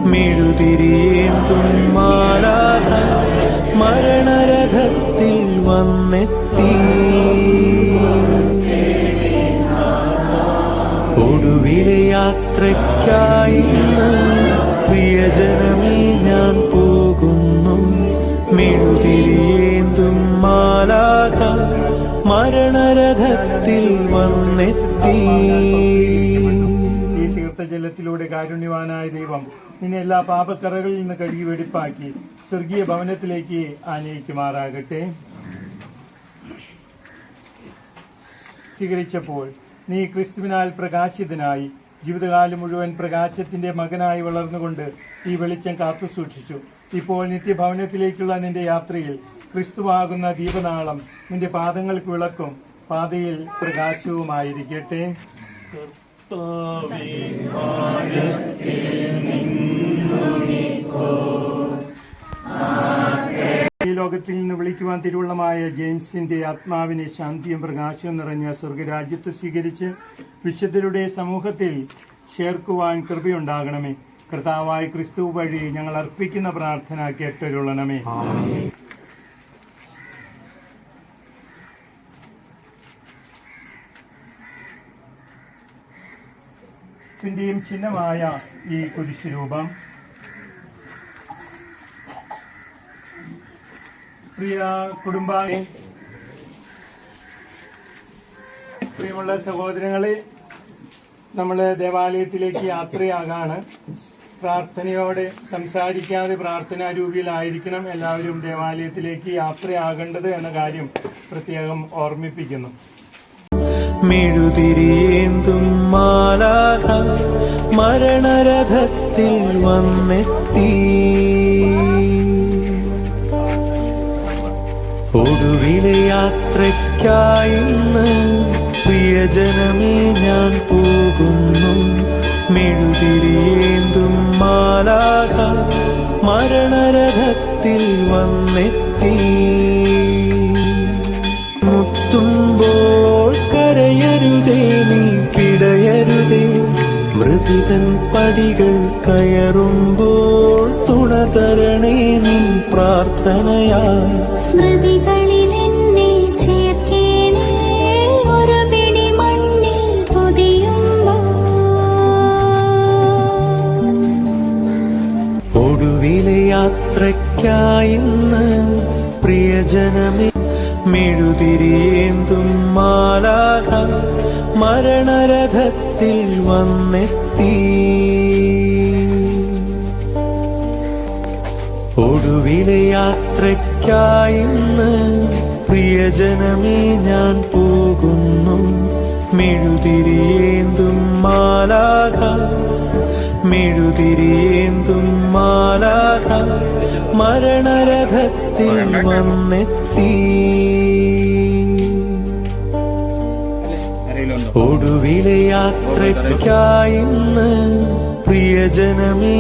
മെഴുതിരിയേന്തും മാലാഖ മരണരഥത്തിൽ വന്നെത്തി. ഒടുവിലെ യാത്രയ്ക്കായിന്ന് പ്രിയജനമേ ഞാൻ പോകുന്നു. മെഴുതിരിയേന്തും മാലാഖ മരണരഥത്തിൽ വന്നെത്തി. ഈ തീർത്ഥജലത്തിലൂടെ കാരുണ്യവാനായ ദൈവം നിന്നെ എല്ലാ പാപക്കറകളിൽ നിന്ന് കഴുകി വെടിപ്പാക്കി സ്വർഗീയ ഭവനത്തിലേക്ക് ആനയിക്കുമാറാകട്ടെ. സ്വീകരിച്ചപ്പോൾ നീ ക്രിസ്തുവിനാൽ പ്രകാശിതനായി ജീവിതകാലം മുഴുവൻ പ്രകാശത്തിന്റെ മകനായി വളർന്നുകൊണ്ട് ഈ വെളിച്ചം കാത്തു സൂക്ഷിച്ചു. ഇപ്പോൾ നിത്യഭവനത്തിലേക്കുള്ള നിന്റെ യാത്രയിൽ ക്രിസ്തുവാകുന്ന ദീപനാളം നിന്റെ പാദങ്ങൾക്ക് വിളക്കും പാതയിൽ പ്രകാശവുമായിരിക്കട്ടെ. ഈ ലോകത്തിൽ നിന്ന് വിളിക്കുവാൻ തിരുവുള്ളമായ ജെയിംസിന്റെ ആത്മാവിനെ ശാന്തിയും പ്രകാശവും നിറഞ്ഞ സ്വർഗരാജ്യത്ത് സ്വീകരിച്ച് വിശുദ്ധരുടെ സമൂഹത്തിൽ ചേർക്കുവാൻ കൃപയുണ്ടാകണമേ. കർത്താവായ ക്രിസ്തു വഴി ഞങ്ങൾ അർപ്പിക്കുന്ന പ്രാർത്ഥന കേട്ടരുളണമേ. ിന്റെയും ചിഹ്നമായ ഈ കുരിശുരൂപം പ്രിയ കുടുംബാംഗങ്ങളെ, പ്രിയമുള്ള സഹോദരങ്ങളെ, നമ്മൾ ദേവാലയത്തിലേക്ക് യാത്രയാകാണ്. പ്രാർത്ഥനയോടെ സംസാരിക്കാതെ പ്രാർത്ഥനാരൂപിയിലായിരിക്കണം എല്ലാവരും ദേവാലയത്തിലേക്ക് യാത്രയാകേണ്ടത് എന്ന കാര്യം പ്രത്യേകം ഓർമ്മിപ്പിക്കുന്നു. മെഴുതിരിയേന്തും മാലാഖ മരണരഥത്തിൽ വന്നെത്തി. ഒടുവിലെ യാത്രയ്ക്കായിന്ന് പ്രിയജനമേ ഞാൻ പോകുന്നു. മെഴുതിരിയേന്തും മാലാഖ മരണരഥത്തിൽ വന്നെത്തി. മുത്തുമ്പോൾ കരയരുതേ, നീ പിടയരുതേ. മൃതിതൻ പടികൾ കയറുമ്പോൾ തുണ തരണേ നിൻ പ്രാർത്ഥനയാൽ. സ്മൃതികളിൽ എന്നെ ചേർക്കേണേ, ഒരു പിടി മണ്ണിൽ പൊതിയുമ്പോൾ. ഒടുവിലെ യാത്രയ്ക്കായിന്ന് പ്രിയജനമേ മെഴുതിരിയേന്തും മാലാഖ മരണരഥത്തിൽ വന്നെത്തി. ഒടുവിലെ യാത്രയ്ക്കായിന്ന് പ്രിയജനമേ ഞാൻ പോകുന്നു. മെഴുതിരിയേന്തും മാലാഖ മെഴുതിരിയേന്തും മാലാഖ മരണരഥത്തിൽ വന്നെത്തി. ഒടുവിലെ യാത്രയ്ക്കായിന്ന് പ്രിയജനമേ